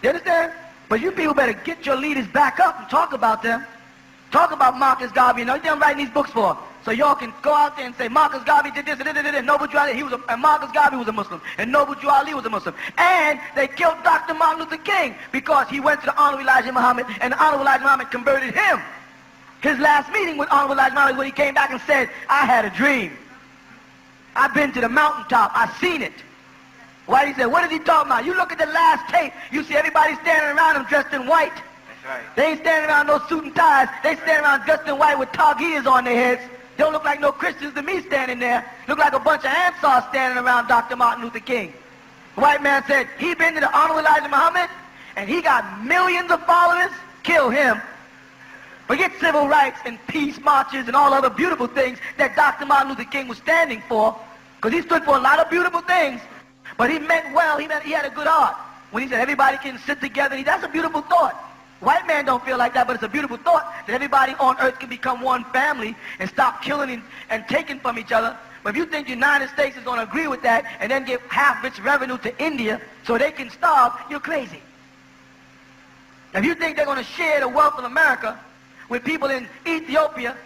You understand? But you people better get your leaders back up and talk about them. Talk about Marcus Garvey. You know what I'm writing these books for? So y'all can go out there and say Marcus Garvey did this and Noble Drew Ali, and Marcus Garvey was a Muslim, and Noble Drew Ali was a Muslim. And they killed Dr. Martin Luther King because he went to the Honorable Elijah Muhammad, and the Honorable Elijah Muhammad converted him. His last meeting with Honorable Elijah Muhammad when he came back and said, I had a dream. I've been to the mountaintop. I've seen it. Why? He said, what is he talking about? You look at the last tape, you see everybody standing around him dressed in white. That's right. They ain't standing around no suit and ties. They standing around dressed in white with tagiyas on their heads. They don't look like no Christians to me standing there. Look like a bunch of Ansars standing around Dr. Martin Luther King. The white man said, he been to the Honorable Elijah Muhammad, and he got millions of followers. Kill him. Forget civil rights and peace marches and all other beautiful things that Dr. Martin Luther King was standing for, because he stood for a lot of beautiful things, but he meant well. He had a good heart. When he said everybody can sit together, that's a beautiful thought. White man don't feel like that, but it's a beautiful thought that everybody on earth can become one family and stop killing and taking from each other. But if you think the United States is going to agree with that and then give half its revenue to India so they can starve, you're crazy. If you think they're going to share the wealth of America with people in Ethiopia,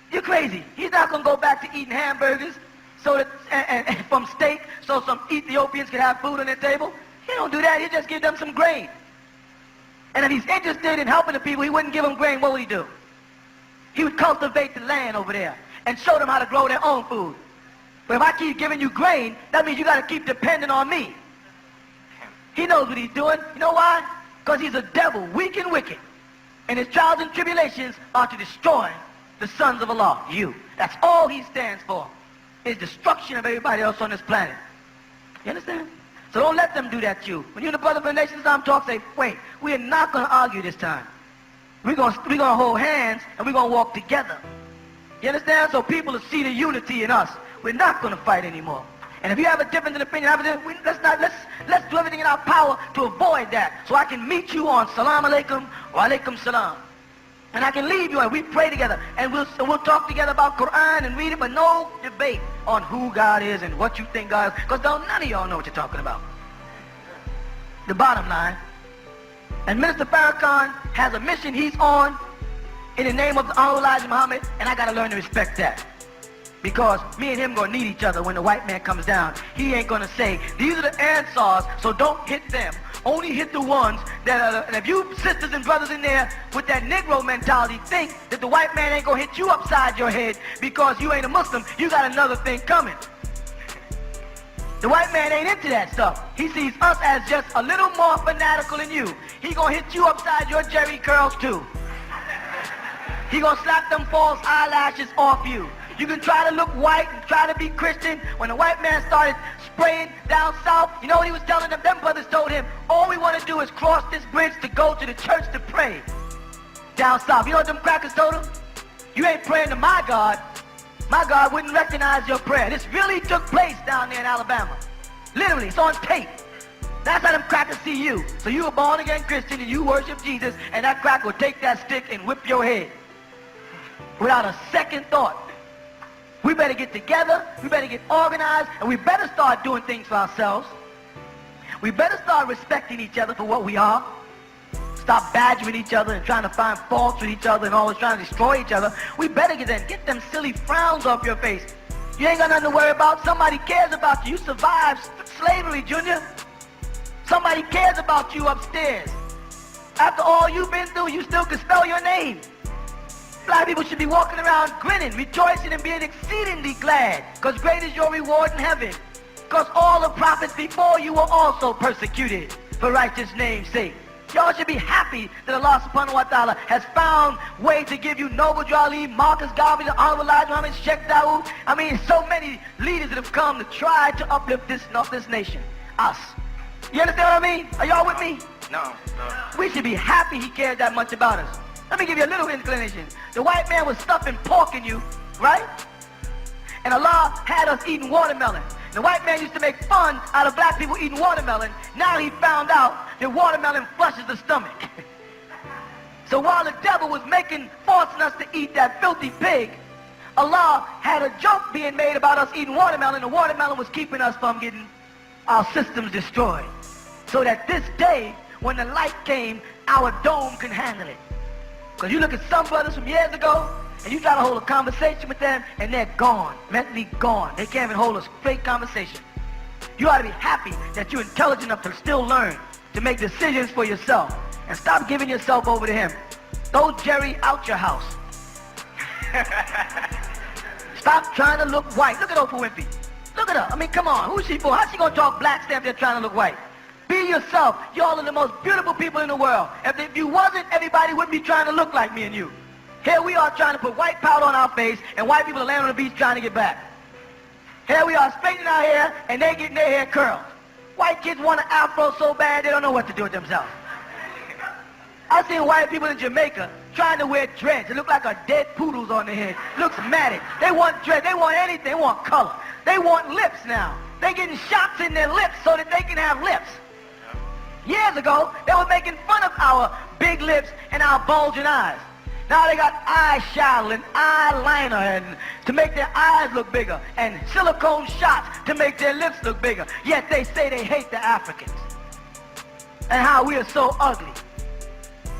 you're crazy. He's not going to go back to eating hamburgers so that, and from steak so some Ethiopians can have food on their table. He don't do that. He just give them some grain. And if he's interested in helping the people, he wouldn't give them grain. What would he do? He would cultivate the land over there and show them how to grow their own food. But if I keep giving you grain, that means you got to keep depending on me. He knows what he's doing. You know why? Because he's a devil, weak and wicked. And his trials and tribulations are to destroy the sons of Allah, you. That's all he stands for, is destruction of everybody else on this planet. You understand? So don't let them do that to you. When you and the Brother for the Nation Islam talk, say, wait, we are not going to argue this time. We're going to hold hands and we're going to walk together. You understand? So people will see the unity in us. We're not going to fight anymore. And if you have a difference in opinion, let's do everything in our power to avoid that. So I can meet you on Salam Alaikum wa Alaikum Salam. And I can leave you and we pray together. And we'll talk together about Quran and read it, but no debate on who God is and what you think God is. Because none of y'all know what you're talking about. The bottom line. And Minister Farrakhan has a mission he's on in the name of the Honorable Elijah Muhammad, and I got to learn to respect that. Because me and him going to need each other when the white man comes down. He ain't going to say, these are the Ansars, so don't hit them. Only hit the ones that are, and if you sisters and brothers in there with that Negro mentality think that the white man ain't going to hit you upside your head because you ain't a Muslim, you got another thing coming. The white man ain't into that stuff. He sees us as just a little more fanatical than you. He going to hit you upside your jerry curls too. He going to slap them false eyelashes off you. You can try to look white and try to be Christian. When the white man started spraying down south, you know what he was telling them? Them brothers told him, all we want to do is cross this bridge to go to the church to pray. Down south. You know what them crackers told him? You ain't praying to my God. My God wouldn't recognize your prayer. This really took place down there in Alabama. Literally, it's on tape. That's how them crackers see you. So you a born again Christian and you worship Jesus, and that cracker will take that stick and whip your head. Without a second thought. We better get together, we better get organized, and we better start doing things for ourselves. We better start respecting each other for what we are. Stop badgering each other and trying to find faults with each other and always trying to destroy each other. We better get them silly frowns off your face. You ain't got nothing to worry about. Somebody cares about you. You survived slavery, Junior. Somebody cares about you upstairs. After all you've been through, you still can spell your name. Black people should be walking around grinning, rejoicing, and being exceedingly glad, because great is your reward in heaven. Because all the prophets before you were also persecuted for righteous name's sake. Y'all should be happy that Allah subhanahu wa ta'ala has found way to give you Noble Drew Ali, Marcus Garvey, the Honorable Elijah Muhammad, Sheikh Dawood. I mean, so many leaders that have come to try to uplift this nation. Us. You understand what I mean? Are y'all with me? No. We should be happy he cared that much about us. Let me give you a little inclination. The white man was stuffing pork in you, right? And Allah had us eating watermelon. The white man used to make fun out of black people eating watermelon. Now he found out that watermelon flushes the stomach. So while the devil was forcing us to eat that filthy pig, Allah had a joke being made about us eating watermelon. The watermelon was keeping us from getting our systems destroyed. So that this day, when the light came, our dome can handle it. Because you look at some brothers from years ago, and you try to hold a conversation with them, and they're gone, mentally gone. They can't even hold a straight conversation. You ought to be happy that you're intelligent enough to still learn, to make decisions for yourself, and stop giving yourself over to him. Throw Jerry out your house. Stop trying to look white. Look at Oprah Winfrey. Look at her. I mean, come on. Who's she for? How's she going to talk black stamp there trying to look white? Be yourself. Y'all are the most beautiful people in the world. If you wasn't, everybody wouldn't be trying to look like me and you. Here we are trying to put white powder on our face, and white people are laying on the beach trying to get back. Here we are straightening our hair, and they getting their hair curled. White kids want an afro so bad they don't know what to do with themselves. I've seen white people in Jamaica trying to wear dreads. It look like a dead poodle's on their head. Looks matted. They want dreads. They want anything. They want color. They want lips now. They getting shots in their lips so that they can have lips. Years ago, they were making fun of our big lips and our bulging eyes. Now they got eyeshadow and eyeliner and to make their eyes look bigger and silicone shots to make their lips look bigger. Yet they say they hate the Africans and how we are so ugly.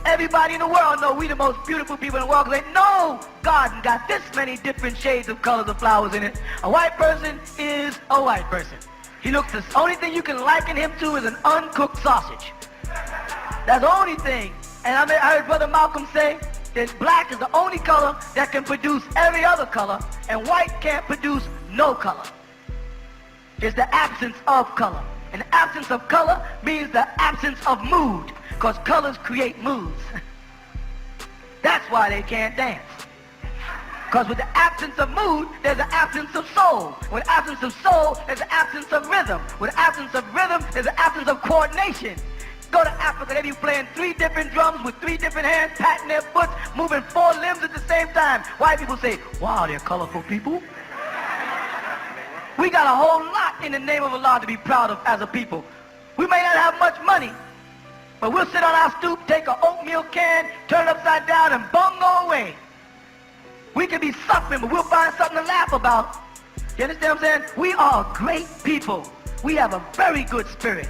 Everybody in the world know we the most beautiful people in the world because they know garden got this many different shades of colors of flowers in it. A white person is a white person. He looks, the only thing you can liken him to is an uncooked sausage. That's the only thing. And I heard Brother Malcolm say that black is the only color that can produce every other color, and white can't produce no color. It's the absence of color. And the absence of color means the absence of mood, because colors create moods. That's why they can't dance. Because with the absence of mood, there's an absence of soul. With the absence of soul, there's an absence of rhythm. With the absence of rhythm, there's an absence of coordination. Go to Africa, they be playing 3 different drums with 3 different hands, patting their foot, moving 4 limbs at the same time. White people say, wow, they're colorful people. We got a whole lot in the name of Allah to be proud of as a people. We may not have much money, but we'll sit on our stoop, take an oatmeal can, turn it upside down, and bungo away. We could be suffering, but we'll find something to laugh about. You understand what I'm saying? We are a great people. We have a very good spirit.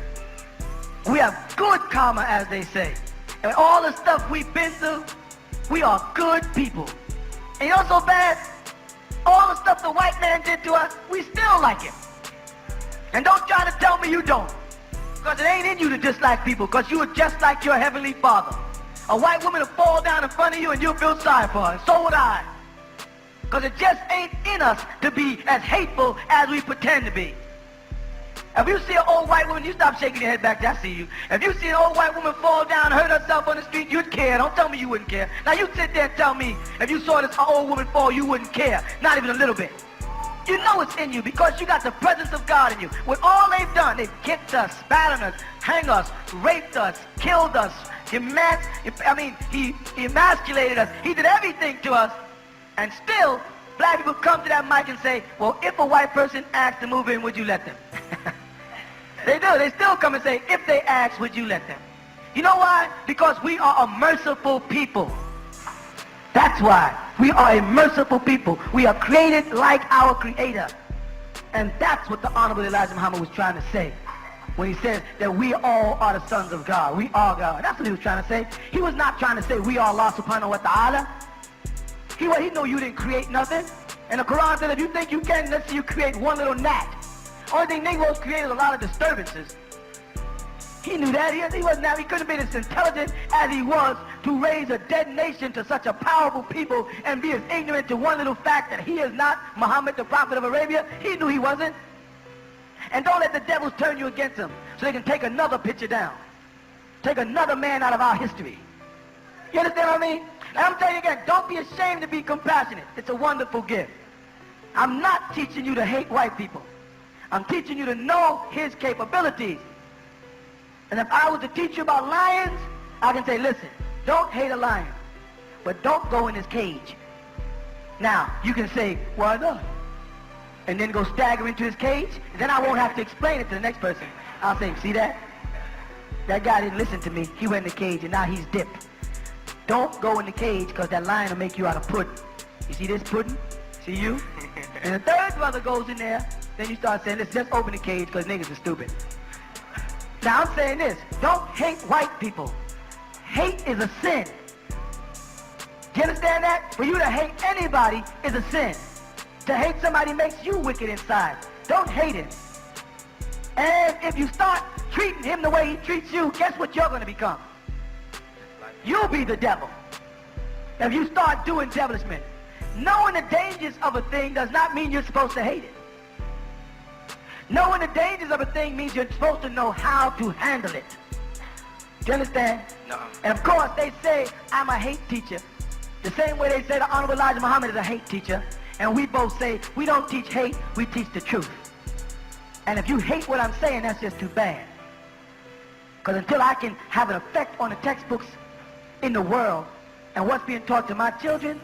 We have good karma, as they say. And all the stuff we've been through, we are good people. And you know so bad? All the stuff the white man did to us, we still like him. And don't try to tell me you don't. Because it ain't in you to dislike people, because you are just like your heavenly Father. A white woman will fall down in front of you and you'll feel sorry for her. And so would I. Because it just ain't in us to be as hateful as we pretend to be. If you see an old white woman, you stop shaking your head back there, I see you. If you see an old white woman fall down and hurt herself on the street, you'd care. Don't tell me you wouldn't care. Now you sit there and tell me if you saw this old woman fall, you wouldn't care. Not even a little bit. You know it's in you because you got the presence of God in you. With all they've done, they've kicked us, spat on us, hanged us, raped us, killed us. He emasculated us. He did everything to us. And still, black people come to that mic and say, well, if a white person asked to move in, would you let them? They do. They still come and say, if they ask, would you let them? You know why? Because we are a merciful people. That's why. We are a merciful people. We are created like our Creator. And that's what the Honorable Elijah Muhammad was trying to say when he said that we all are the sons of God. We are God. That's what he was trying to say. He was not trying to say we are Allah subhanahu wa ta'ala. He knew you didn't create nothing. And the Quran said if you think you can, let's see you create one little gnat. Only thing Negroes created a lot of disturbances. He knew that. He couldn't have been as intelligent as he was to raise a dead nation to such a powerful people and be as ignorant to one little fact that he is not Muhammad, the prophet of Arabia. He knew he wasn't. And don't let the devils turn you against him so they can take another picture down. Take another man out of our history. You understand what I mean? And I'm telling you again, don't be ashamed to be compassionate. It's a wonderful gift. I'm not teaching you to hate white people. I'm teaching you to know his capabilities. And if I was to teach you about lions, I can say, listen, don't hate a lion, but don't go in his cage. Now, you can say, why not? And then go stagger into his cage, and then I won't have to explain it to the next person. I'll say, see that? That guy didn't listen to me. He went in the cage, and now he's dipped. Don't go in the cage, because that lion will make you out of pudding. You see this pudding? See you? And the third brother goes in there, then you start saying, let's just open the cage, because niggas are stupid. Now I'm saying this, don't hate white people. Hate is a sin. Do you understand that? For you to hate anybody is a sin. To hate somebody makes you wicked inside. Don't hate him. And if you start treating him the way he treats you, guess what you're going to become? You'll be the devil. If you start doing devilishment. Knowing the dangers of a thing does not mean you're supposed to hate it. Knowing the dangers of a thing means you're supposed to know how to handle it. Do you understand? No. And of course they say, I'm a hate teacher. The same way they say the Honorable Elijah Muhammad is a hate teacher. And we both say, we don't teach hate, we teach the truth. And if you hate what I'm saying, that's just too bad. Because until I can have an effect on the textbooks in the world and what's being taught to my children,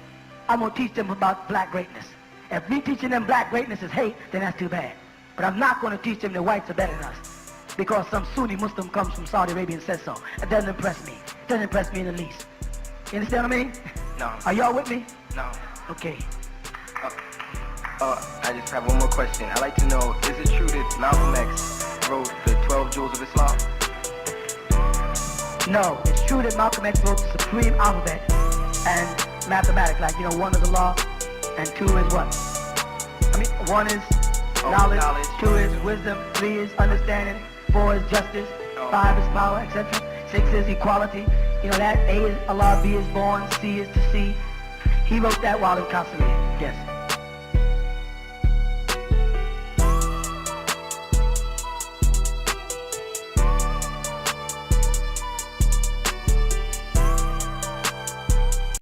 I'm going to teach them about black greatness. If me teaching them black greatness is hate, then that's too bad. But I'm not going to teach them the whites are better than us. Because some Sunni Muslim comes from Saudi Arabia and says so. It doesn't impress me. It doesn't impress me in the least. You understand what I mean? No. Are y'all with me? No. Okay. I just have one more question. I'd like to know, is it true that Malcolm X wrote the 12 Jewels of Islam? No, it's true that Malcolm X wrote the supreme alphabet and mathematics. Like, you know, 1 is the law, and 2 is what? I mean, 1 is knowledge, 2 is wisdom, 3 is understanding, 4 is justice, 5 is power, etc. 6 is equality. You know that. A is Allah, B is born, C is to see. He wrote that while incarcerated. Yes.